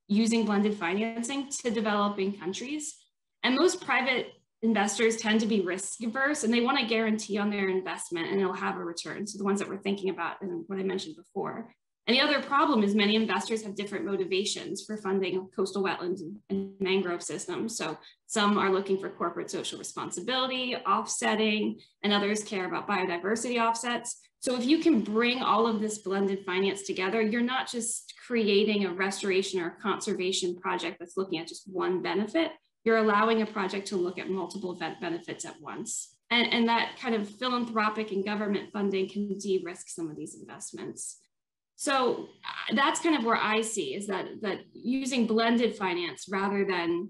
using blended financing to developing countries. And most private investors tend to be risk averse, and they want a guarantee on their investment and it'll have a return. So the ones that we're thinking about and what I mentioned before. And the other problem is many investors have different motivations for funding coastal wetlands and mangrove systems. So some are looking for corporate social responsibility, offsetting, and others care about biodiversity offsets. So if you can bring all of this blended finance together, you're not just creating a restoration or conservation project that's looking at just one benefit. You're allowing a project to look at multiple benefits at once. And that kind of philanthropic and government funding can de-risk some of these investments. So that's kind of where I see is that using blended finance rather than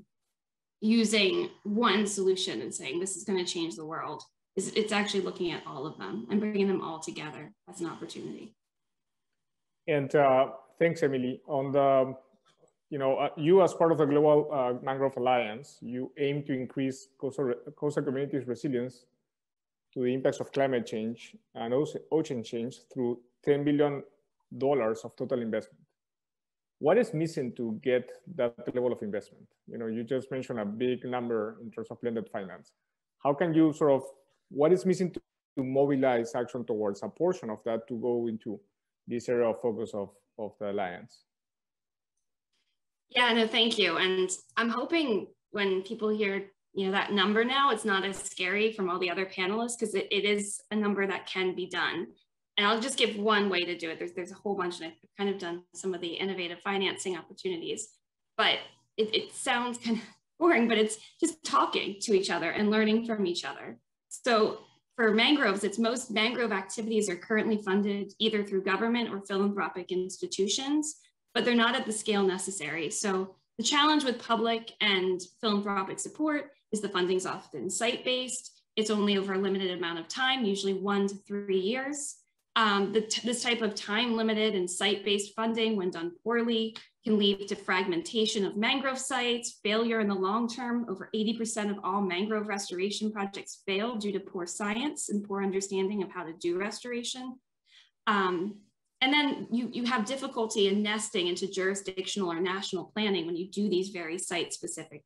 using one solution and saying this is going to change the world, it's actually looking at all of them and bringing them all together as an opportunity. And thanks, Emily. On the, you as part of the Global Mangrove Alliance, you aim to increase coastal communities' resilience to the impacts of climate change and ocean change through $10 billion of total investment. What is missing to get that level of investment? You just mentioned a big number in terms of blended finance. How can you what is missing to mobilize action towards a portion of that to go into this area of focus of the Alliance? Yeah, no, thank you. And I'm hoping when people hear that number now, it's not as scary from all the other panelists, because it is a number that can be done. And I'll just give one way to do it. There's a whole bunch, and I've kind of done some of the innovative financing opportunities, but it sounds kind of boring, but it's just talking to each other and learning from each other. So for mangroves, most mangrove activities are currently funded either through government or philanthropic institutions, but they're not at the scale necessary. So the challenge with public and philanthropic support is the funding's often site-based. It's only over a limited amount of time, usually 1 to 3 years. This type of time-limited and site-based funding, when done poorly, can lead to fragmentation of mangrove sites, failure in the long term. Over 80% of all mangrove restoration projects fail due to poor science and poor understanding of how to do restoration. And then you have difficulty in nesting into jurisdictional or national planning when you do these very site-specific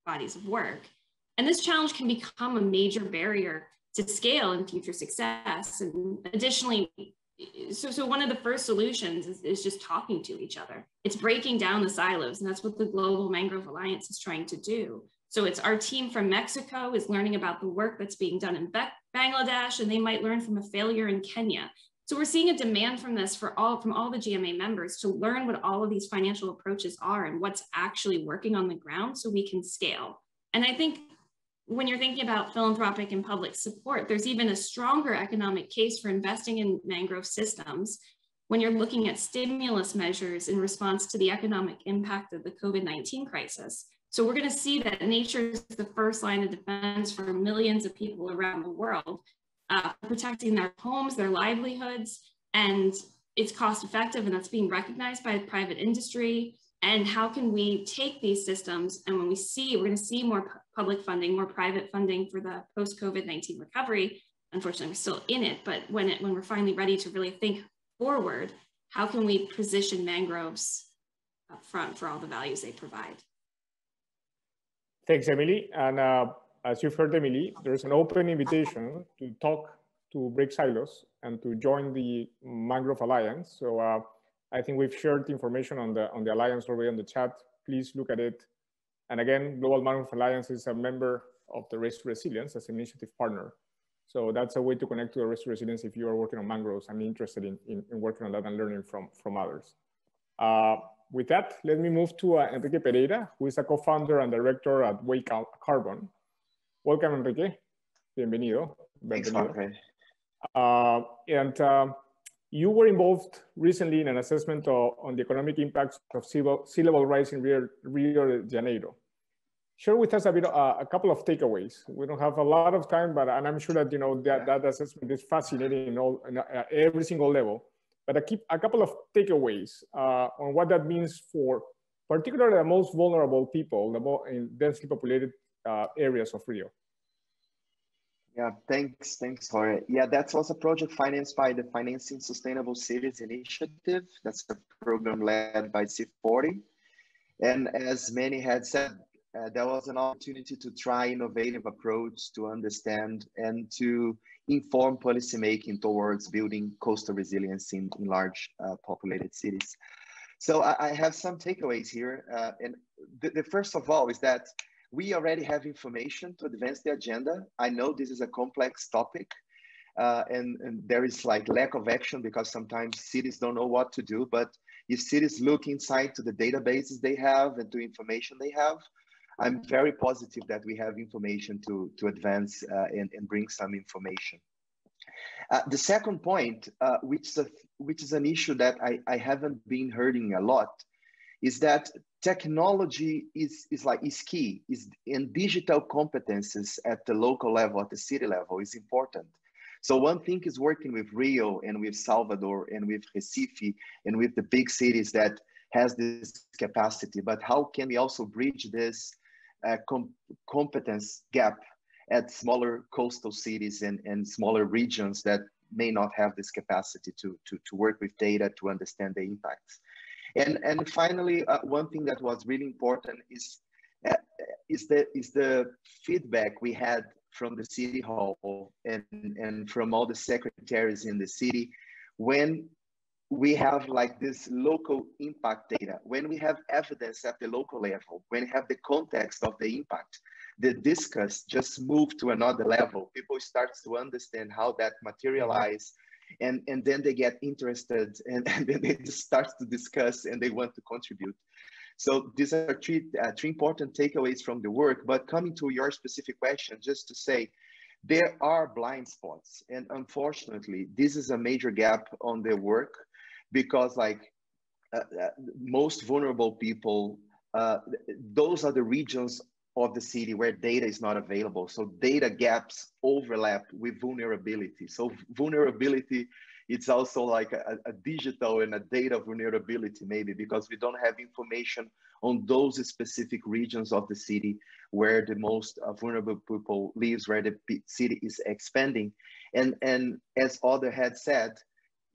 bodies of work. And this challenge can become a major barrier to scale and future success. And additionally, so one of the first solutions is just talking to each other. It's breaking down the silos, and that's what the Global Mangrove Alliance is trying to do. So it's our team from Mexico is learning about the work that's being done in Bangladesh, and they might learn from a failure in Kenya. So we're seeing a demand from this from all the GMA members to learn what all of these financial approaches are and what's actually working on the ground so we can scale. And I think when you're thinking about philanthropic and public support, there's even a stronger economic case for investing in mangrove systems when you're looking at stimulus measures in response to the economic impact of the COVID-19 crisis. So we're going to see that nature is the first line of defense for millions of people around the world, protecting their homes, their livelihoods, and it's cost effective, and that's being recognized by the private industry. And how can we take these systems, and when we're going to see more public funding, more private funding for the post-COVID-19 recovery. Unfortunately, we're still in it, but when we're finally ready to really think forward, how can we position mangroves up front for all the values they provide? Thanks, Emily. And as you've heard, Emily, there's an open invitation to talk, to break silos, and to join the Mangrove Alliance. So I think we've shared information on the Alliance already on the chat. Please look at it. And again, Global Mangrove Alliance is a member of the Race to Resilience as an initiative partner. So that's a way to connect to the Race to Resilience if you are working on mangroves and interested in working on that and learning from others. With that, let me move to Enrique Pereira, who is a co-founder and director at Wake Carbon. Welcome, Enrique. Bienvenido. Thanks, Jorge. You were involved recently in an assessment on the economic impacts of sea level rise in Rio de Janeiro. Share with us a couple of takeaways. We don't have a lot of time, but and I'm sure that that assessment is fascinating in every single level. But a couple of takeaways on what that means for particularly the most vulnerable people in densely populated areas of Rio. Yeah, thanks, Jorge. Yeah, that was a project financed by the Financing Sustainable Cities Initiative. That's a program led by CIF40. And as many had said, there was an opportunity to try innovative approach to understand and to inform policymaking towards building coastal resilience in large populated cities. So I have some takeaways here. And the first of all is that we already have information to advance the agenda. I know this is a complex topic and there is like lack of action because sometimes cities don't know what to do, but if cities look inside to the databases they have and to information they have, I'm very positive that we have information to advance and bring some information. The second point, which is an issue that I haven't been hearing a lot, is that technology is key, and digital competences at the local level, at the city level is important. So one thing is working with Rio and with Salvador and with Recife and with the big cities that has this capacity, but how can we also bridge this competence gap at smaller coastal cities and smaller regions that may not have this capacity to work with data to understand the impacts. And finally, one thing that was really important is the feedback we had from the city hall and from all the secretaries in the city when we have like this local impact data, when we have evidence at the local level, when we have the context of the impact, the discuss just move to another level. People start to understand how that materialize, and then they get interested and then they just start to discuss and they want to contribute. So these are three important takeaways from the work, but coming to your specific question, just to say, there are blind spots. And unfortunately, this is a major gap on the work because like most vulnerable people, those are the regions of the city where data is not available. So data gaps overlap with vulnerability. So vulnerability, it's also like a digital and a data vulnerability maybe because we don't have information on those specific regions of the city where the most vulnerable people lives, where the city is expanding. And as Other had said,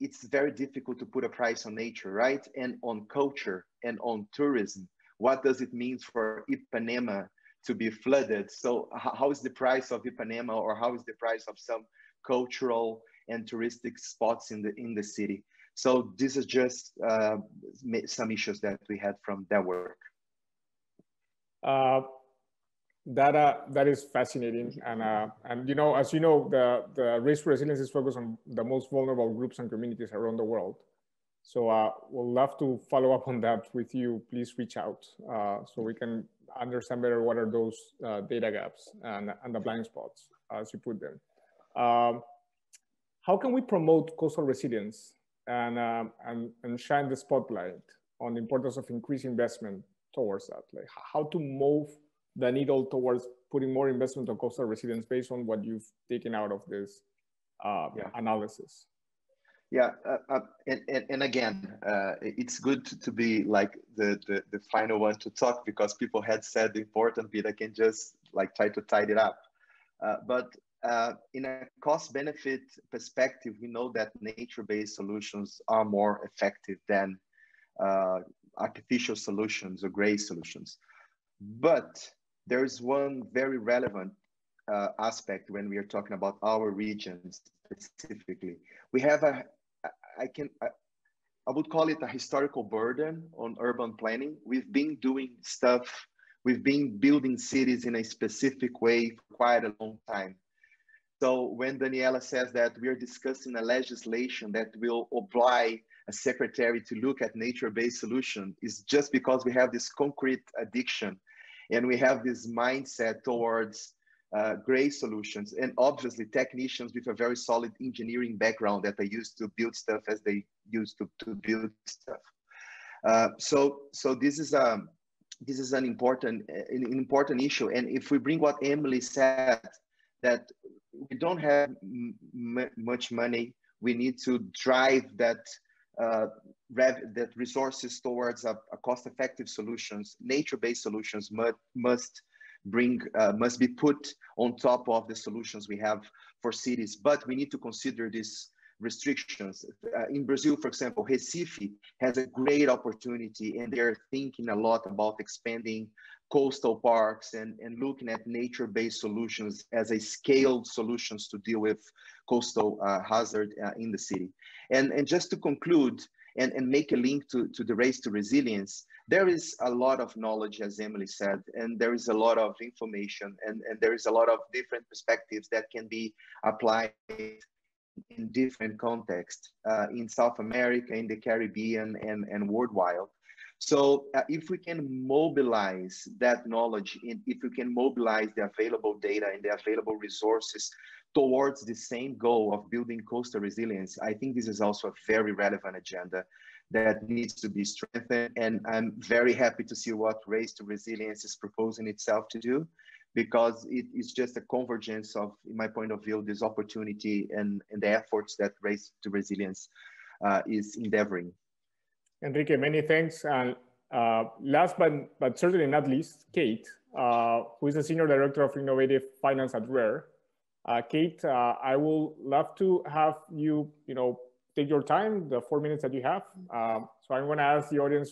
it's very difficult to put a price on nature, right? And on culture and on tourism. What does it mean for Ipanema to be flooded? So how is the price of Ipanema, or how is the price of some cultural and touristic spots in the city? So this is just some issues that we had from that work. That is fascinating, and as you know, the Risk Resilience is focused on the most vulnerable groups and communities around the world. So we'll love to follow up on that with you. Please reach out so we can understand better what are those data gaps and the blind spots, as you put them. How can we promote coastal resilience and shine the spotlight on the importance of increased investment towards that? Like how to move the needle towards putting more investment on coastal resilience based on what you've taken out of this analysis? Yeah, and again, it's good to be like the final one to talk because people had said the important bit. I can just like try to tidy it up. But in a cost-benefit perspective, we know that nature-based solutions are more effective than artificial solutions or gray solutions. But there is one very relevant aspect when we are talking about our regions specifically. We have I would call it a historical burden on urban planning. We've been doing stuff, we've been building cities in a specific way for quite a long time. So when Daniela says that we are discussing a legislation that will oblige a secretary to look at nature-based solution, is just because we have this concrete addiction and we have this mindset towards great solutions, and obviously technicians with a very solid engineering background that they used to build stuff as they used to build stuff. So this is an important issue. And if we bring what Emily said, that we don't have much money, we need to drive that resources towards a cost-effective solutions. Nature-based solutions must be put on top of the solutions we have for cities, but we need to consider these restrictions. In Brazil, for example, Recife has a great opportunity, and they're thinking a lot about expanding coastal parks and looking at nature-based solutions as a scaled solutions to deal with coastal hazard in the city. And just to conclude and make a link to the Race to Resilience, there is a lot of knowledge, as Emily said, and there is a lot of information, and there is a lot of different perspectives that can be applied in different contexts in South America, in the Caribbean, and worldwide. So if we can mobilize that knowledge, if we can mobilize the available data and the available resources towards the same goal of building coastal resilience, I think this is also a very relevant agenda that needs to be strengthened. And I'm very happy to see what Race to Resilience is proposing itself to do, because it is just a convergence of, in my point of view, this opportunity and the efforts that Race to Resilience is endeavoring. Enrique, many thanks. And last but certainly not least, Kate, who is the Senior Director of Innovative Finance at RARE. Kate, I will love to have you, take your time, the 4 minutes that you have. So I'm going to ask the audience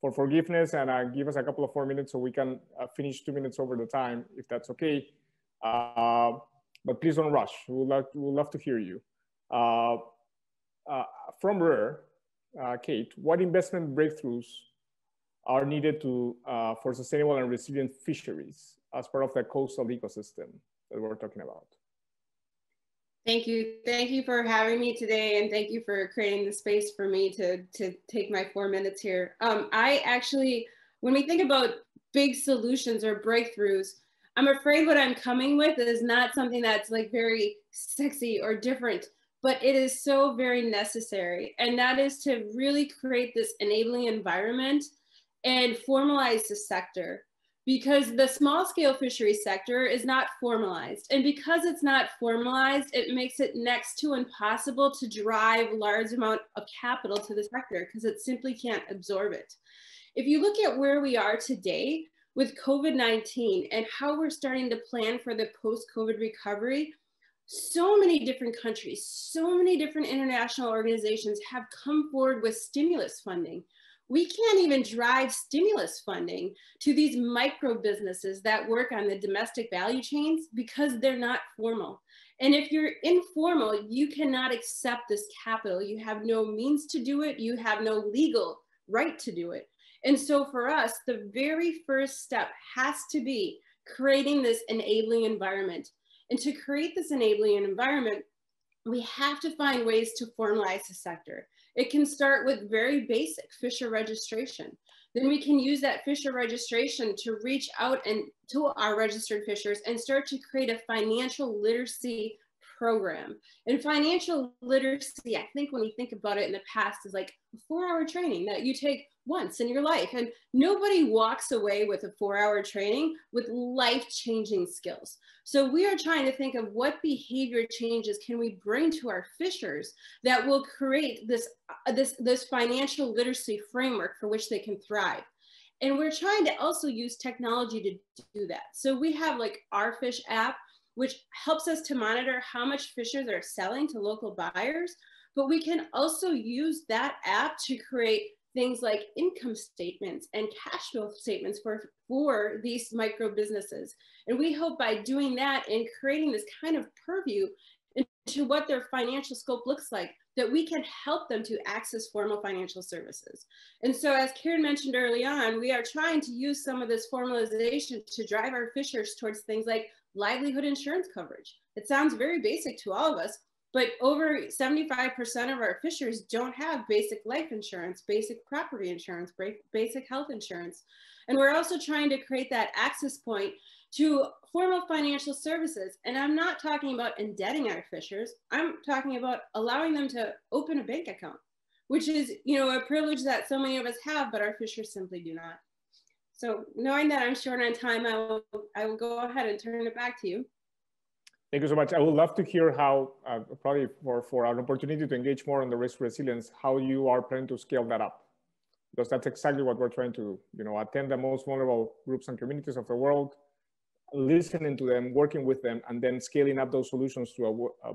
for forgiveness and give us a couple of more minutes so we can finish 2 minutes over the time, if that's okay. But please don't rush. We'll love to hear you. From RARE, Kate, what investment breakthroughs are needed for sustainable and resilient fisheries as part of the coastal ecosystem that we're talking about? Thank you. Thank you for having me today, and thank you for creating the space for me to take my 4 minutes here. I actually, when we think about big solutions or breakthroughs, I'm afraid what I'm coming with is not something that's like very sexy or different, but it is so very necessary. And that is to really create this enabling environment and formalize the sector, because the small scale fisheries sector is not formalized. And because it's not formalized, it makes it next to impossible to drive large amount of capital to the sector because it simply can't absorb it. If you look at where we are today with COVID-19 and how we're starting to plan for the post-COVID recovery, so many different countries, so many different international organizations have come forward with stimulus funding. We can't even drive stimulus funding to these micro businesses that work on the domestic value chains because they're not formal. And if you're informal, you cannot accept this capital. You have no means to do it. You have no legal right to do it. And so for us, the very first step has to be creating this enabling environment. And to create this enabling environment, we have to find ways to formalize the sector. It can start with very basic fisher registration. Then we can use that fisher registration to reach out and to our registered fishers and start to create a financial literacy program. And financial literacy, I think when we think about it in the past, is like a 4-hour training that you take once in your life. And nobody walks away with a 4-hour training with life-changing skills. So we are trying to think of what behavior changes can we bring to our fishers that will create this financial literacy framework for which they can thrive. And we're trying to also use technology to do that. So we have like our Fish app, which helps us to monitor how much fishers are selling to local buyers, but we can also use that app to create things like income statements and cash flow statements for these micro businesses. And we hope by doing that and creating this kind of purview into what their financial scope looks like, that we can help them to access formal financial services. And so as Karen mentioned early on, we are trying to use some of this formalization to drive our fishers towards things like livelihood insurance coverage. It sounds very basic to all of us, but over 75% of our fishers don't have basic life insurance, basic property insurance, basic health insurance. And we're also trying to create that access point to formal financial services. And I'm not talking about indebting our fishers. I'm talking about allowing them to open a bank account, which is, you know, a privilege that so many of us have, but our fishers simply do not. So knowing that I'm short on time, I will go ahead and turn it back to you. Thank you so much. I would love to hear how, probably for an opportunity to engage more on the risk resilience, how you are planning to scale that up. Because that's exactly what we're trying to, you know, attend the most vulnerable groups and communities of the world, listening to them, working with them, and then scaling up those solutions to a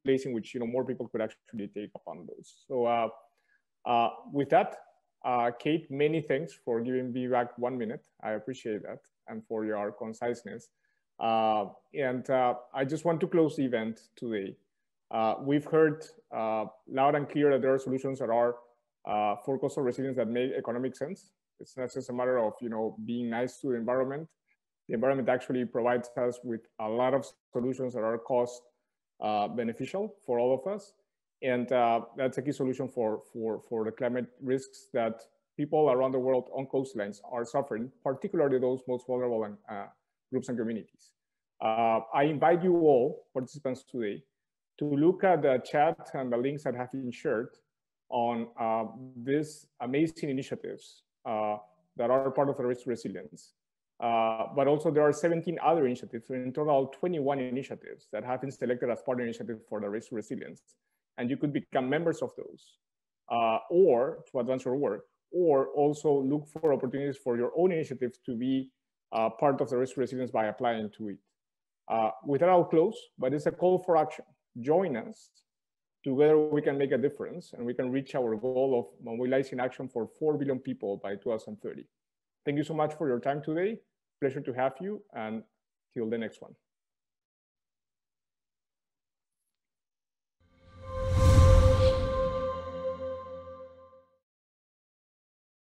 place in which, you know, more people could actually take up on those. So with that, Kate, many thanks for giving me back 1 minute. I appreciate that, and for your conciseness. I just want to close the event today. We've heard loud and clear that there are solutions that are for coastal resilience that make economic sense. It's not just a matter of, you know, being nice to the environment. The environment actually provides us with a lot of solutions that are cost beneficial for all of us. And that's a key solution for the climate risks that people around the world on coastlines are suffering, particularly those most vulnerable and, groups and communities. I invite you all, participants today, to look at the chat and the links that have been shared on these amazing initiatives that are part of the risk resilience. But also there are 17 other initiatives, in total 21 initiatives that have been selected as partner initiatives for the risk resilience. And you could become members of those or to advance your work, or also look for opportunities for your own initiatives to be part of the risk resilience by applying to it. With that, I'll close, but it's a call for action. Join us. Together we can make a difference, and we can reach our goal of mobilizing action for 4 billion people by 2030. Thank you so much for your time today. Pleasure to have you, and till the next one.